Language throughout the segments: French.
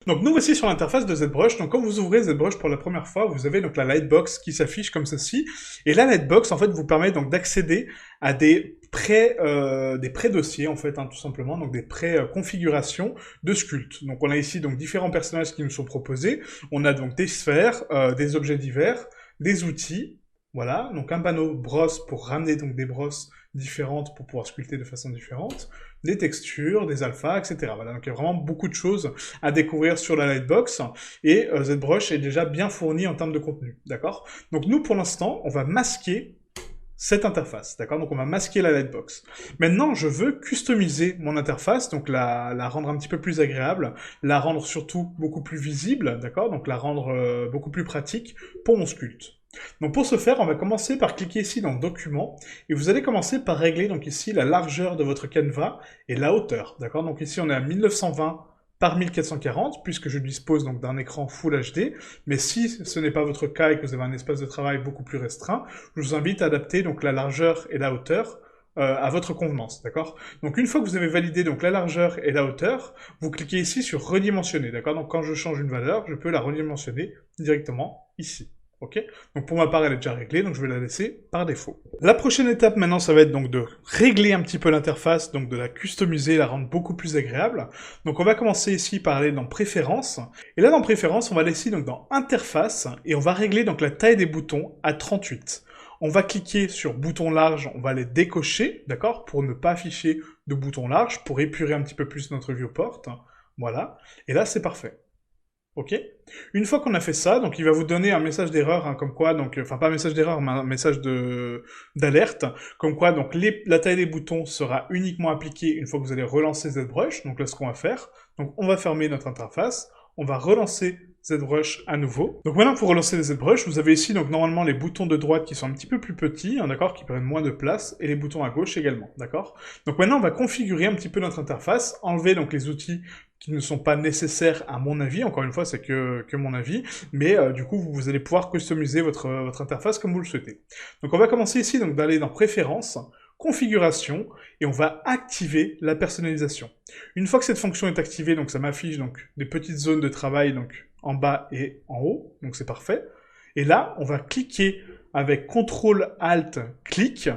Donc nous voici sur l'interface de ZBrush. Donc quand vous ouvrez ZBrush pour la première fois, vous avez donc la lightbox qui s'affiche comme ceci. Et la lightbox en fait vous permet donc d'accéder à des pré-dossiers en fait, hein, tout simplement, donc des pré-configurations de sculptes. Donc on a ici donc différents personnages qui nous sont proposés. On a donc des sphères, des objets divers, des outils. Voilà, donc un panneau brosse pour ramener donc des brosses différentes pour pouvoir sculpter de façon différente, des textures, des alphas, etc. Voilà, donc il y a vraiment beaucoup de choses à découvrir sur la Lightbox, et ZBrush est déjà bien fourni en termes de contenu, d'accord? Donc nous, pour l'instant, on va masquer cette interface, d'accord? Donc on va masquer la Lightbox. Maintenant, je veux customiser mon interface, donc la rendre un petit peu plus agréable, la rendre surtout beaucoup plus visible, d'accord? Donc la rendre beaucoup plus pratique pour mon sculpte. Donc pour ce faire, on va commencer par cliquer ici dans Documents, et vous allez commencer par régler donc ici la largeur de votre canevas et la hauteur, d'accord? Donc ici on est à 1920 par 1440, puisque je dispose donc d'un écran Full HD, mais si ce n'est pas votre cas et que vous avez un espace de travail beaucoup plus restreint, je vous invite à adapter donc la largeur et la hauteur à votre convenance, d'accord? Donc une fois que vous avez validé donc la largeur et la hauteur, vous cliquez ici sur redimensionner, d'accord? Donc quand je change une valeur, je peux la redimensionner directement ici. Ok? Donc pour ma part, elle est déjà réglée, donc je vais la laisser par défaut. La prochaine étape maintenant, ça va être donc de régler un petit peu l'interface, donc de la customiser, la rendre beaucoup plus agréable. Donc on va commencer ici par aller dans Préférences. Et là dans Préférences, on va laisser donc dans Interface, et on va régler donc la taille des boutons à 38. On va cliquer sur bouton large, on va les décocher, d'accord, pour ne pas afficher de bouton large, pour épurer un petit peu plus notre viewport. Voilà. Et là, c'est parfait. Ok. Une fois qu'on a fait ça, donc il va vous donner un message d'erreur, hein, comme quoi, donc, enfin pas un message d'erreur, mais un message d'alerte, comme quoi donc la taille des boutons sera uniquement appliquée une fois que vous allez relancer ZBrush. Donc là, ce qu'on va faire, donc on va fermer notre interface, on va relancer ZBrush à nouveau. Donc maintenant, pour relancer les ZBrush, vous avez ici donc normalement les boutons de droite qui sont un petit peu plus petits, hein, d'accord, qui prennent moins de place, et les boutons à gauche également, d'accord. Donc maintenant, on va configurer un petit peu notre interface, enlever donc les outils qui ne sont pas nécessaires à mon avis, encore une fois c'est que mon avis, mais du coup vous allez pouvoir customiser votre interface comme vous le souhaitez. Donc on va commencer ici donc d'aller dans Préférences, Configuration, et on va activer la personnalisation. Une fois que cette fonction est activée, donc ça m'affiche donc des petites zones de travail donc en bas et en haut, donc c'est parfait. Et là on va cliquer avec CTRL-ALT-CLIC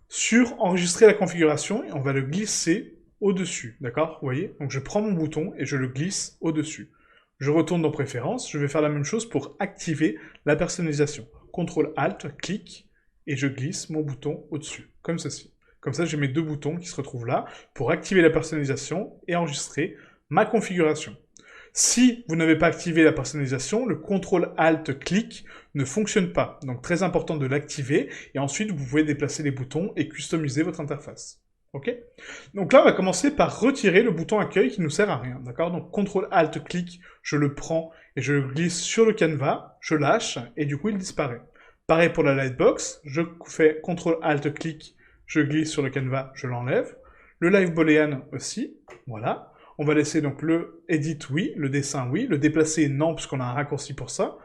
sur enregistrer la configuration, et on va le glisser au-dessus, d'accord? Vous voyez? Donc je prends mon bouton et je le glisse au-dessus. Je retourne dans Préférences, je vais faire la même chose pour activer la personnalisation. CTRL-ALT, clic, et je glisse mon bouton au-dessus, comme ceci. Comme ça, j'ai mes deux boutons qui se retrouvent là pour activer la personnalisation et enregistrer ma configuration. Si vous n'avez pas activé la personnalisation, le CTRL-ALT-clic ne fonctionne pas. Donc très important de l'activer, et ensuite vous pouvez déplacer les boutons et customiser votre interface. Ok? Donc là, on va commencer par retirer le bouton accueil qui ne nous sert à rien, d'accord? Donc CTRL-ALT-clic, je le prends et je le glisse sur le canevas, je lâche, et du coup, il disparaît. Pareil pour la lightbox, je fais CTRL-ALT-clic, je glisse sur le canevas, je l'enlève. Le live boolean aussi, voilà. On va laisser donc le edit oui, le dessin oui, le déplacer non, puisqu'on a un raccourci pour ça.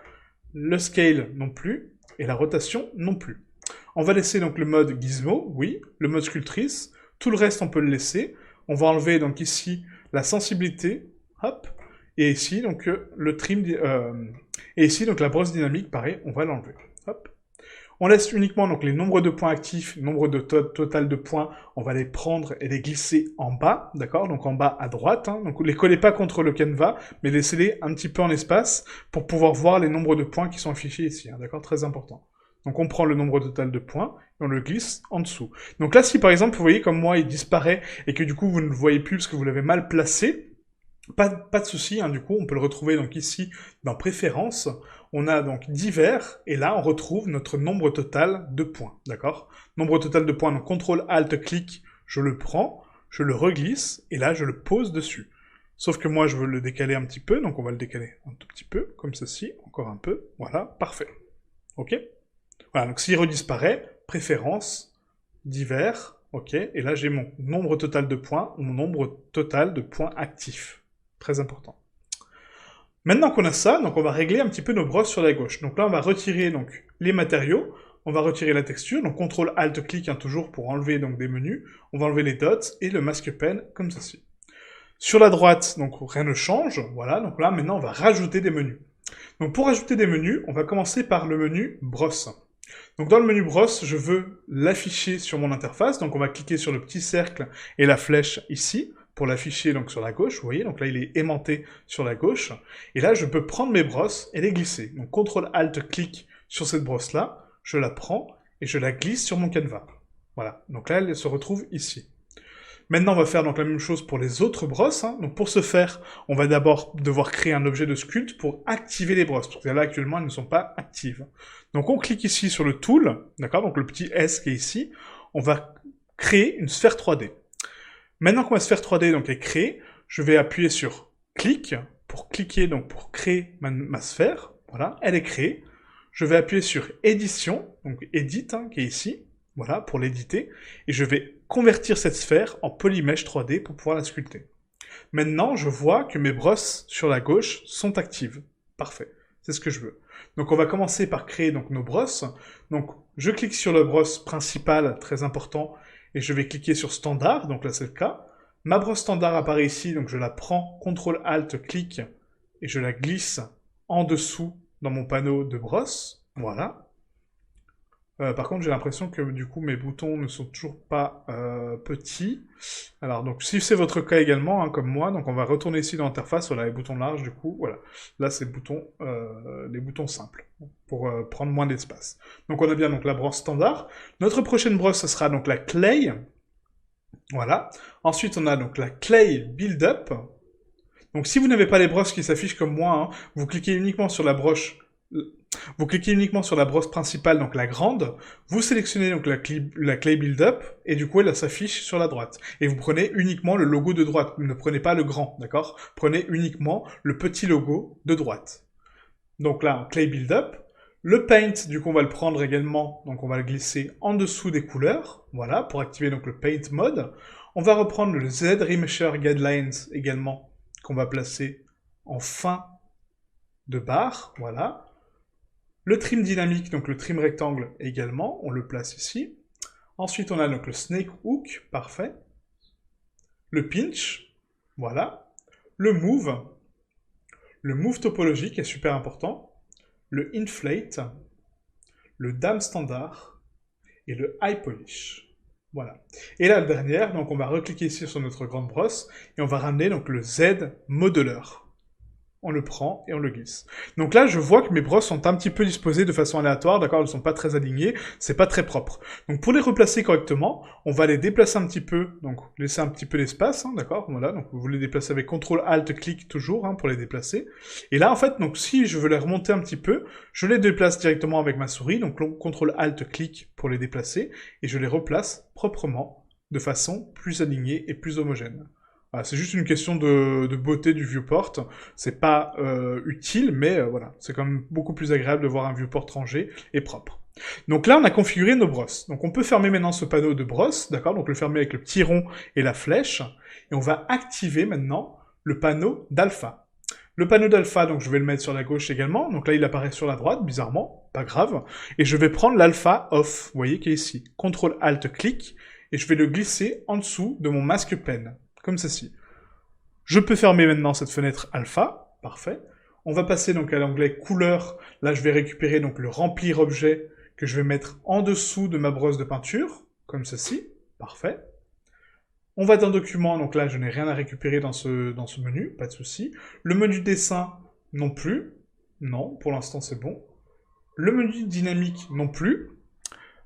Le scale non plus, et la rotation non plus. On va laisser donc le mode gizmo, oui, le mode sculptrice. Tout le reste, on peut le laisser. On va enlever donc ici la sensibilité, hop, et ici donc le trim, et ici donc la brosse dynamique, pareil, on va l'enlever, hop. On laisse uniquement donc les nombres de points actifs, nombre de total de points, on va les prendre et les glisser en bas, d'accord? Donc en bas à droite, hein. Donc les collez pas contre le canevas, mais laissez-les un petit peu en espace pour pouvoir voir les nombres de points qui sont affichés ici, hein, d'accord? Très important. Donc on prend le nombre total de points et on le glisse en dessous. Donc là, si par exemple, vous voyez comme moi, il disparaît et que du coup, vous ne le voyez plus parce que vous l'avez mal placé, pas de souci, hein, du coup, on peut le retrouver donc ici dans Préférences. On a donc divers, et là, on retrouve notre nombre total de points, d'accord? Nombre total de points, donc CTRL-ALT-clic, je le prends, je le reglisse, et là, je le pose dessus. Sauf que moi, je veux le décaler un petit peu, donc on va le décaler un tout petit peu, comme ceci, encore un peu, voilà, parfait. Ok? Voilà, donc s'il redisparaît, Préférences, divers, ok, et là j'ai mon nombre total de points, mon nombre total de points actifs. Très important. Maintenant qu'on a ça, donc on va régler un petit peu nos brosses sur la gauche. Donc là on va retirer donc les matériaux, on va retirer la texture, donc CTRL-ALT-clic, hein, toujours pour enlever donc des menus, on va enlever les dots et le mask pen comme ceci. Sur la droite, donc rien ne change, voilà, donc là maintenant on va rajouter des menus. Donc pour ajouter des menus, on va commencer par le menu brosse. Donc dans le menu brosse, je veux l'afficher sur mon interface, donc on va cliquer sur le petit cercle et la flèche ici, pour l'afficher donc sur la gauche, vous voyez, donc là il est aimanté sur la gauche, et là je peux prendre mes brosses et les glisser. Donc CTRL-ALT-clic sur cette brosse-là, je la prends et je la glisse sur mon canevas. Voilà, donc là elle se retrouve ici. Maintenant, on va faire donc la même chose pour les autres brosses. Hein. Donc pour ce faire, on va d'abord devoir créer un objet de sculpt pour activer les brosses. Parce que là, actuellement, elles ne sont pas actives. Donc on clique ici sur le tool, d'accord, donc le petit S qui est ici. On va créer une sphère 3D. Maintenant que ma sphère 3D donc, est créée, je vais appuyer sur clic pour cliquer, donc pour créer ma sphère. Voilà, elle est créée. Je vais appuyer sur édition, donc edit, hein, qui est ici. Voilà, pour l'éditer. Et je vais convertir cette sphère en polymesh 3D pour pouvoir la sculpter. Maintenant, je vois que mes brosses sur la gauche sont actives. Parfait, c'est ce que je veux. Donc on va commencer par créer donc, nos brosses. Donc je clique sur la brosse principale, très important, et je vais cliquer sur standard, donc là c'est le cas. Ma brosse standard apparaît ici, donc je la prends, CTRL-ALT-clic, et je la glisse en dessous dans mon panneau de brosse. Voilà. Par contre, j'ai l'impression que du coup mes boutons ne sont toujours pas petits. Alors donc si c'est votre cas également, hein, comme moi, donc on va retourner ici dans l'interface, voilà les boutons larges du coup, voilà. Là c'est les boutons simples, pour prendre moins d'espace. Donc on a bien donc la brosse standard. Notre prochaine brosse, ce sera donc la clay. Voilà. Ensuite on a donc la clay build up. Donc si vous n'avez pas les brosses qui s'affichent comme moi, hein, vous cliquez uniquement sur la brosse principale, donc la grande, vous sélectionnez donc la clay build up, et du coup elle s'affiche sur la droite. Et vous prenez uniquement le logo de droite, ne prenez pas le grand, d'accord? Prenez uniquement le petit logo de droite. Donc là, clay build up. Le paint, du coup on va le prendre également, donc on va le glisser en dessous des couleurs, voilà, pour activer donc le paint mode. On va reprendre le Z Remesher Guidelines également, qu'on va placer en fin de barre, voilà. Le trim dynamique, donc le trim rectangle également, on le place ici. Ensuite, on a donc le snake hook, parfait. Le pinch, voilà. Le move topologique est super important. Le inflate, le dam standard et le high polish. Voilà. Et la dernière, donc on va recliquer ici sur notre grande brosse et on va ramener donc le Z modeler. On le prend et on le glisse. Donc là, je vois que mes brosses sont un petit peu disposées de façon aléatoire, d'accord, elles sont pas très alignées, c'est pas très propre. Donc pour les replacer correctement, on va les déplacer un petit peu, donc laisser un petit peu d'espace, hein, d'accord, voilà, donc vous les déplacez avec CTRL-ALT-clic toujours, hein, pour les déplacer. Et là, en fait, donc si je veux les remonter un petit peu, je les déplace directement avec ma souris, donc CTRL-ALT-clic pour les déplacer, et je les replace proprement, de façon plus alignée et plus homogène. Voilà, c'est juste une question de beauté du viewport. C'est pas utile, mais voilà, c'est quand même beaucoup plus agréable de voir un viewport rangé et propre. Donc là, on a configuré nos brosses. Donc on peut fermer maintenant ce panneau de brosse, d'accord? Donc le fermer avec le petit rond et la flèche. Et on va activer maintenant le panneau d'alpha. Le panneau d'alpha, donc je vais le mettre sur la gauche également. Donc là, il apparaît sur la droite, bizarrement, pas grave. Et je vais prendre l'alpha off, vous voyez, qui est ici. CTRL-ALT-clic, et je vais le glisser en dessous de mon masque pen. Comme ceci. Je peux fermer maintenant cette fenêtre alpha, parfait. On va passer donc à l'onglet couleur. Là, je vais récupérer donc le remplir objet que je vais mettre en dessous de ma brosse de peinture, comme ceci, parfait. On va dans document, donc là, je n'ai rien à récupérer dans ce menu, pas de souci. Le menu dessin, non plus. Non, pour l'instant, c'est bon. Le menu dynamique, non plus.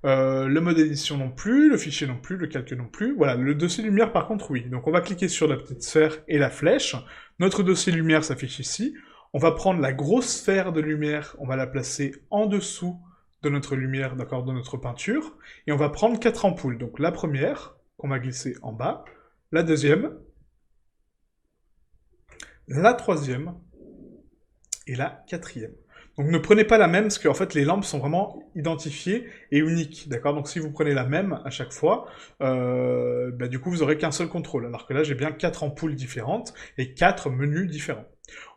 Le mode édition non plus, le fichier non plus, le calque non plus. Voilà, le dossier lumière par contre oui. Donc on va cliquer sur la petite sphère et la flèche. Notre dossier lumière s'affiche ici. On va prendre la grosse sphère de lumière, on va la placer en dessous de notre lumière, d'accord, de notre peinture. Et on va prendre 4 ampoules. Donc la première, qu'on va glisser en bas. La deuxième. La troisième. Et la quatrième. Donc ne prenez pas la même, parce qu'en fait les lampes sont vraiment identifiées et uniques, d'accord? Donc si vous prenez la même à chaque fois, du coup vous aurez qu'un seul contrôle, alors que là j'ai bien 4 ampoules différentes et 4 menus différents.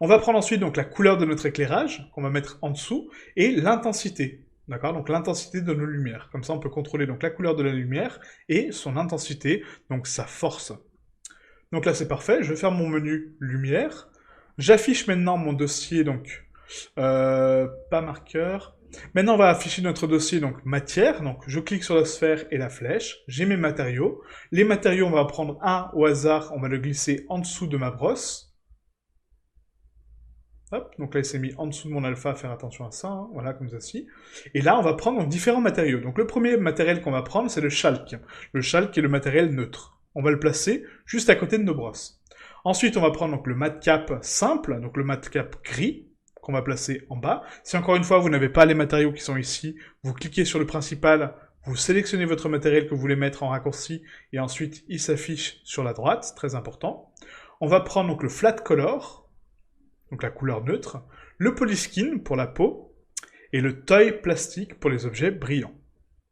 On va prendre ensuite donc la couleur de notre éclairage, qu'on va mettre en dessous, et l'intensité, d'accord? Donc l'intensité de nos lumières. Comme ça on peut contrôler donc la couleur de la lumière et son intensité, donc sa force. Donc là, c'est parfait. Je vais faire mon menu lumière. J'affiche maintenant mon dossier, donc pas marqueur. Maintenant, on va afficher notre dossier, donc matière. Donc, je clique sur la sphère et la flèche. J'ai mes matériaux. Les matériaux, on va prendre un au hasard. On va le glisser en dessous de ma brosse. Hop, donc là, il s'est mis en dessous de mon alpha. Faire attention à ça. Hein, voilà, comme ceci. Et là, on va prendre donc, différents matériaux. Donc, le premier matériel qu'on va prendre, c'est le chalk. Le chalk est le matériel neutre. On va le placer juste à côté de nos brosses. Ensuite, on va prendre donc, le mat cap simple, donc le mat cap gris, qu'on va placer en bas. Si encore une fois, vous n'avez pas les matériaux qui sont ici, vous cliquez sur le principal, vous sélectionnez votre matériel que vous voulez mettre en raccourci, et ensuite, il s'affiche sur la droite, c'est très important. On va prendre donc le flat color, donc la couleur neutre, le polyskin pour la peau, et le toy plastique pour les objets brillants.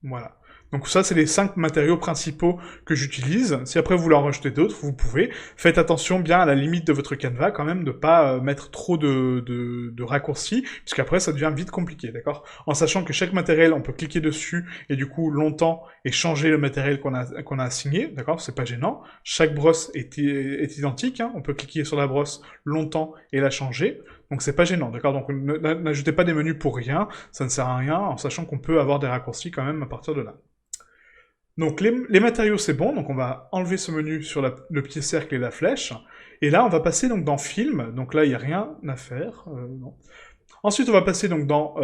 Voilà. Donc ça, c'est les 5 matériaux principaux que j'utilise. Si après vous voulez en rajouter d'autres, vous pouvez. Faites attention bien à la limite de votre canevas quand même, de pas mettre trop de raccourcis, puisqu'après ça devient vite compliqué, d'accord? En sachant que chaque matériel, on peut cliquer dessus, et du coup longtemps, et changer le matériel qu'on a assigné, d'accord? C'est pas gênant. Chaque brosse est identique, hein. On peut cliquer sur la brosse longtemps et la changer. Donc c'est pas gênant, d'accord? Donc n'ajoutez pas des menus pour rien, ça ne sert à rien, en sachant qu'on peut avoir des raccourcis quand même à partir de là. Donc les matériaux c'est bon, donc on va enlever ce menu sur le petit cercle et la flèche, et là on va passer donc dans film, donc là il n'y a rien à faire, non. Ensuite on va passer donc dans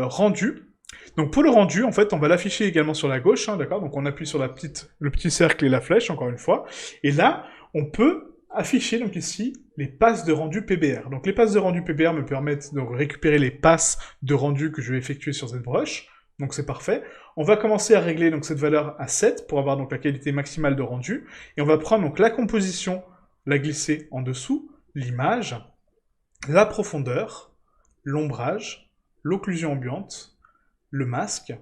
rendu. Donc pour le rendu, en fait, on va l'afficher également sur la gauche, hein, d'accord? Donc on appuie sur le petit cercle et la flèche, encore une fois, et là on peut afficher donc ici les passes de rendu PBR. Donc les passes de rendu PBR me permettent de récupérer les passes de rendu que je vais effectuer sur cette brush. Donc c'est parfait. On va commencer à régler donc cette valeur à 7 pour avoir donc la qualité maximale de rendu. Et on va prendre donc la composition, la glisser en dessous, l'image, la profondeur, l'ombrage, l'occlusion ambiante, le masque,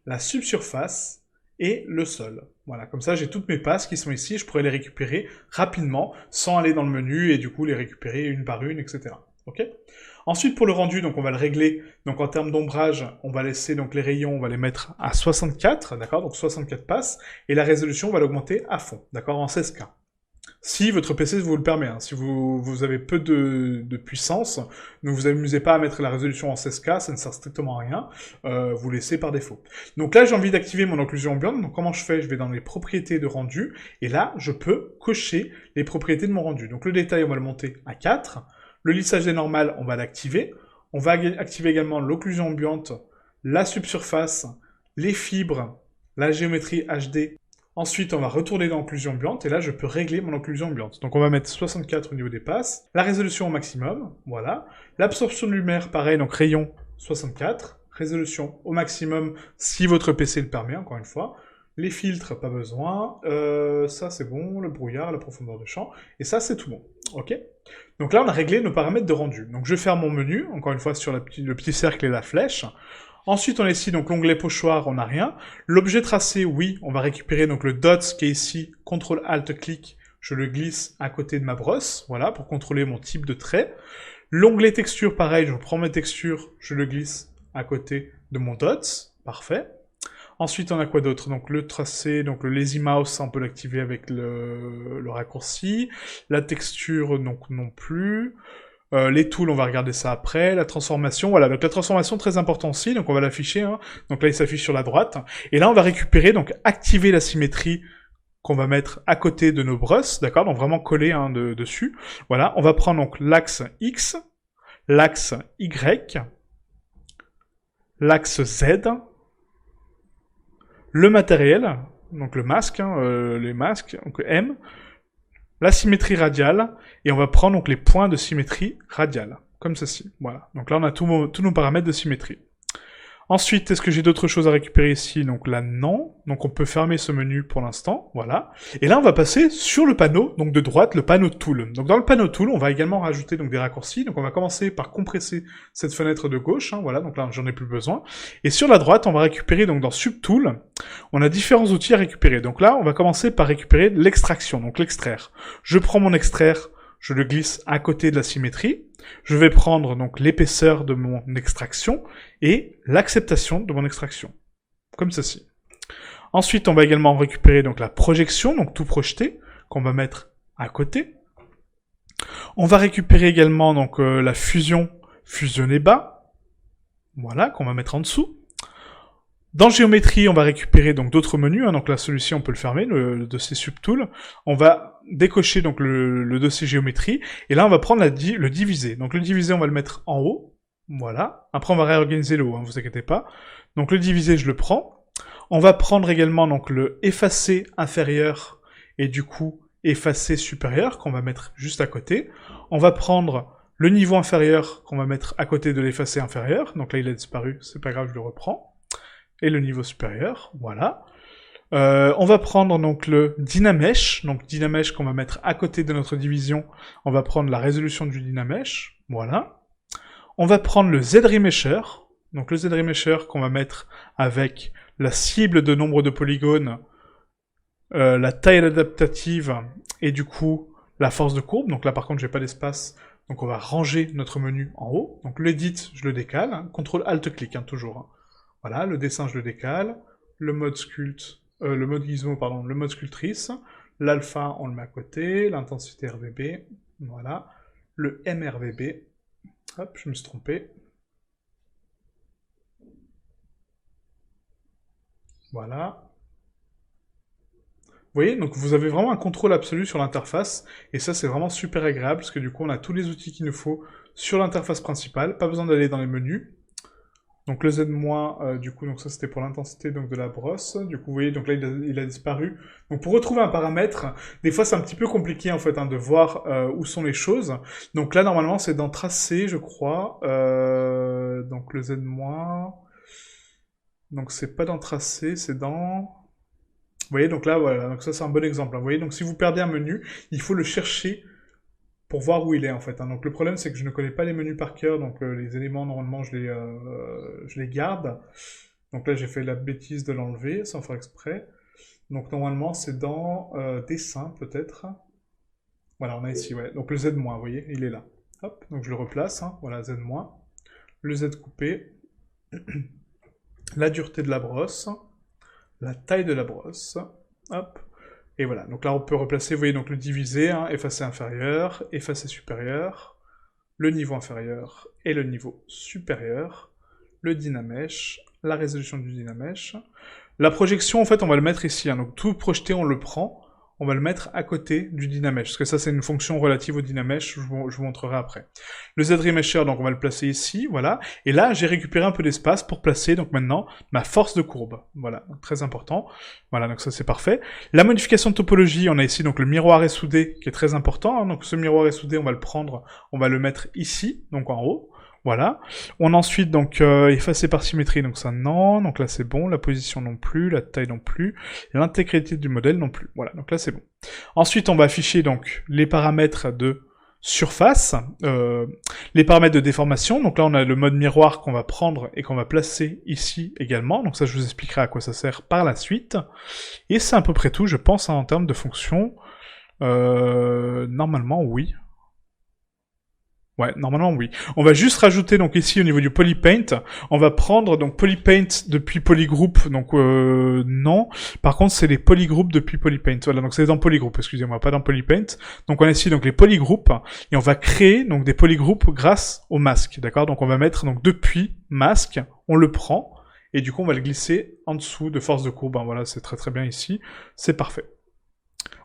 la subsurface et le sol. Voilà, comme ça j'ai toutes mes passes qui sont ici, je pourrais les récupérer rapidement sans aller dans le menu et du coup les récupérer une par une, etc. Ok ? Ensuite, pour le rendu, donc on va le régler. Donc en termes d'ombrage, on va laisser donc les rayons, on va les mettre à 64, d'accord? Donc 64 passes. Et la résolution, on va l'augmenter à fond, d'accord? En 16K. Si votre PC vous le permet, hein. Si vous avez peu de puissance, ne vous amusez pas à mettre la résolution en 16K, ça ne sert strictement à rien. Vous laissez par défaut. Donc là, j'ai envie d'activer mon occlusion ambiante. Donc comment je fais? Je vais dans les propriétés de rendu. Et là, je peux cocher les propriétés de mon rendu. Donc le détail, on va le monter à 4. Le lissage des normales, on va l'activer. On va activer également l'occlusion ambiante, la subsurface, les fibres, la géométrie HD. Ensuite, on va retourner dans l'occlusion ambiante, et là, je peux régler mon occlusion ambiante. Donc on va mettre 64 au niveau des passes. La résolution au maximum, voilà. L'absorption de lumière, pareil, donc rayon 64. Résolution au maximum, si votre PC le permet, encore une fois. Les filtres, pas besoin. Ça, c'est bon. Le brouillard, la profondeur de champ. Et ça, c'est tout bon. Ok? Donc là, on a réglé nos paramètres de rendu. Donc je vais faire mon menu, encore une fois, sur le petit cercle et la flèche. Ensuite, on a ici donc l'onglet pochoir, on n'a rien. L'objet tracé, oui, on va récupérer donc le dots qui est ici, CTRL-ALT-clic, je le glisse à côté de ma brosse, voilà, pour contrôler mon type de trait. L'onglet texture, pareil, je prends mes textures, je le glisse à côté de mon dots, parfait. Ensuite, on a quoi d'autre? Donc le tracé, donc le lazy mouse, on peut l'activer avec le raccourci. La texture, donc non plus. Les tools, on va regarder ça après. La transformation, voilà. Donc la transformation, très important aussi. Donc on va l'afficher. Hein. Donc là, il s'affiche sur la droite. Et là, on va récupérer, donc activer la symétrie qu'on va mettre à côté de nos brosses, d'accord? Donc vraiment coller hein, dessus. Voilà. On va prendre donc l'axe X, l'axe Y, l'axe Z, le matériel, donc le masque, hein, les masques, donc M, la symétrie radiale, et on va prendre donc les points de symétrie radiale, comme ceci. Voilà. Donc là, on a tous nos paramètres de symétrie. Ensuite, est-ce que j'ai d'autres choses à récupérer ici? Donc là, non. Donc on peut fermer ce menu pour l'instant, voilà. Et là, on va passer sur le panneau, donc de droite, le panneau Tool. Donc dans le panneau Tool, on va également rajouter donc des raccourcis. Donc on va commencer par compresser cette fenêtre de gauche, hein, voilà. Donc là, j'en ai plus besoin. Et sur la droite, on va récupérer donc dans Subtool, on a différents outils à récupérer. Donc là, on va commencer par récupérer l'extraction, donc l'extraire. Je prends mon extraire, je le glisse à côté de la symétrie. Je vais prendre donc l'épaisseur de mon extraction et l'acceptation de mon extraction, comme ceci. Ensuite, on va également récupérer donc la projection, donc tout projeté, qu'on va mettre à côté. On va récupérer également donc la fusion, fusionner bas, voilà, qu'on va mettre en dessous. Dans géométrie, on va récupérer donc d'autres menus, hein, donc là celui-ci on peut le fermer, le dossier subtool. On va décocher donc le dossier géométrie, et là on va prendre le divisé. Donc le divisé on va le mettre en haut, voilà. Après on va réorganiser le haut, hein, vous inquiétez pas. Donc le divisé je le prends. On va prendre également donc le effacer inférieur, et du coup effacer supérieur, qu'on va mettre juste à côté. On va prendre le niveau inférieur, qu'on va mettre à côté de l'effacer inférieur, donc là il a disparu, c'est pas grave, je le reprends. Et le niveau supérieur, voilà. On va prendre donc le Dynamesh, donc Dynamesh qu'on va mettre à côté de notre division, on va prendre la résolution du Dynamesh, voilà. On va prendre le Z-Remesher, donc le Z-Remesher qu'on va mettre avec la cible de nombre de polygones, la taille adaptative, et du coup la force de courbe, donc là par contre j'ai pas d'espace, donc on va ranger notre menu en haut, donc l'edit je le décale, hein, CTRL-ALT-clic, hein, toujours, hein. Voilà, le dessin, je le décale. Le mode le mode gizmo, pardon, le mode sculptrice. L'alpha, on le met à côté. L'intensité RVB, voilà. Le MRVB. Hop, je me suis trompé. Voilà. Vous voyez, donc vous avez vraiment un contrôle absolu sur l'interface. Et ça, c'est vraiment super agréable, parce que du coup, on a tous les outils qu'il nous faut sur l'interface principale. Pas besoin d'aller dans les menus. Donc le Z-, du coup, donc ça c'était pour l'intensité donc de la brosse. Du coup, vous voyez, donc là il a disparu. Donc pour retrouver un paramètre, des fois c'est un petit peu compliqué en fait hein, de voir où sont les choses. Donc là normalement c'est dans tracé, je crois. Donc le Z-. Donc c'est pas dans tracé, c'est dans. Vous voyez, donc là voilà, donc ça c'est un bon exemple. Hein. Vous voyez, donc si vous perdez un menu, il faut le chercher pour voir où il est en fait. Hein. Donc le problème c'est que je ne connais pas les menus par cœur, donc les éléments normalement je les garde. Donc là j'ai fait la bêtise de l'enlever sans faire exprès. Donc normalement c'est dans dessin peut-être. Voilà on a ici, ouais. Donc le Z-, vous voyez, il est là. Hop, donc je le replace, hein. Voilà Z-, le Z coupé, la dureté de la brosse, la taille de la brosse, hop. Et voilà, donc là on peut replacer, vous voyez, donc le divisé, hein, effacer inférieur, effacer supérieur, le niveau inférieur et le niveau supérieur, le Dynamesh, la résolution du Dynamesh. La projection, en fait, on va le mettre ici, hein, donc tout projeté, on le prend, on va le mettre à côté du Dynamesh, parce que ça c'est une fonction relative au Dynamesh, je vous montrerai après. Le Z-Remesher, donc on va le placer ici, voilà, et là j'ai récupéré un peu d'espace pour placer, donc maintenant, ma force de courbe, voilà, donc, très important, voilà, donc ça c'est parfait. La modification de topologie, on a ici donc le miroir est soudé, qui est très important, hein, donc ce miroir est soudé, on va le prendre, on va le mettre ici, donc en haut, voilà. On a ensuite donc effacer par symétrie, donc ça non, donc là c'est bon, la position non plus, la taille non plus, l'intégrité du modèle non plus. Voilà, donc là c'est bon. Ensuite on va afficher donc les paramètres de surface, les paramètres de déformation, donc là on a le mode miroir qu'on va prendre et qu'on va placer ici également, donc ça je vous expliquerai à quoi ça sert par la suite. Et c'est à peu près tout, je pense, hein, en termes de fonction. Normalement oui. Ouais, normalement oui. On va juste rajouter donc ici au niveau du polypaint, on va prendre donc polypaint depuis polygroup, donc non. Par contre c'est les polygroups depuis polypaint. Voilà, donc c'est dans polygroup, excusez-moi, pas dans polypaint. Donc on a ici donc les polygroupes et on va créer donc des polygroupes grâce au masque, d'accord. Donc on va mettre donc depuis masque, on le prend et du coup on va le glisser en dessous de force de courbe. Hein, voilà, c'est très très bien ici, c'est parfait.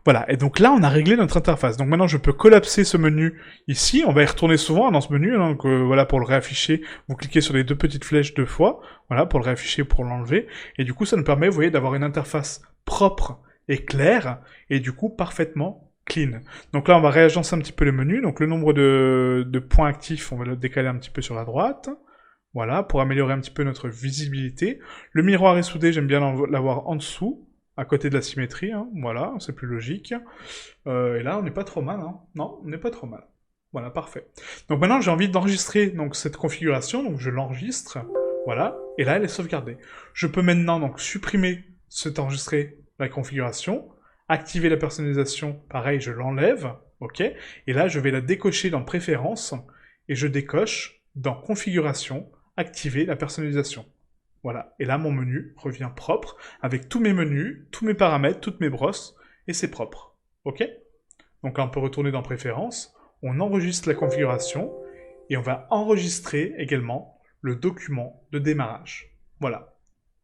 Voilà, et donc là, on a réglé notre interface. Donc maintenant, je peux collapser ce menu ici. On va y retourner souvent dans ce menu. Hein, donc voilà, pour le réafficher, vous cliquez sur les deux petites flèches deux fois. Voilà, pour le réafficher, pour l'enlever. Et du coup, ça nous permet, vous voyez, d'avoir une interface propre et claire, et du coup, parfaitement clean. Donc là, on va réagencer un petit peu le menu. Donc le nombre de points actifs, on va le décaler un petit peu sur la droite. Voilà, pour améliorer un petit peu notre visibilité. Le miroir est soudé, j'aime bien l'avoir en dessous, à côté de la symétrie, hein, voilà, c'est plus logique. Et là, on n'est pas trop mal, hein. Non, on n'est pas trop mal. Voilà, parfait. Donc maintenant, j'ai envie d'enregistrer donc cette configuration, donc je l'enregistre, voilà, et là, elle est sauvegardée. Je peux maintenant donc supprimer cet enregistré, la configuration, activer la personnalisation, pareil, je l'enlève, ok, et là, je vais la décocher dans Préférences, et je décoche dans Configuration, activer la personnalisation. Voilà, et là mon menu revient propre, avec tous mes menus, tous mes paramètres, toutes mes brosses, et c'est propre. Ok? Donc là, on peut retourner dans Préférences, on enregistre la configuration, et on va enregistrer également le document de démarrage. Voilà.